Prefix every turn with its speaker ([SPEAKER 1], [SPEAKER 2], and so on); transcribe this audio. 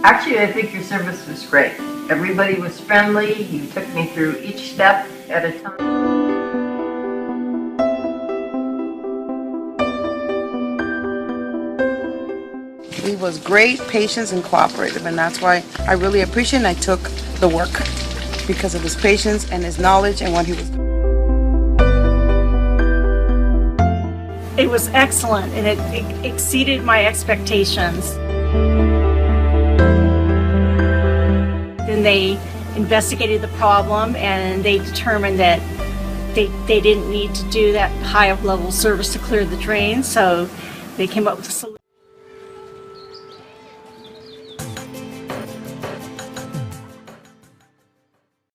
[SPEAKER 1] Actually, I think your service was great. Everybody was friendly. You took me through each step at a time.
[SPEAKER 2] He was great, patient, and cooperative, and that's why I really appreciate and I took the work because of his patience and his knowledge and what he was doing.
[SPEAKER 3] It was excellent, and it exceeded my expectations. Then they investigated the problem, and they determined that they didn't need to do that high level service to clear the drain, so they came up with a solution.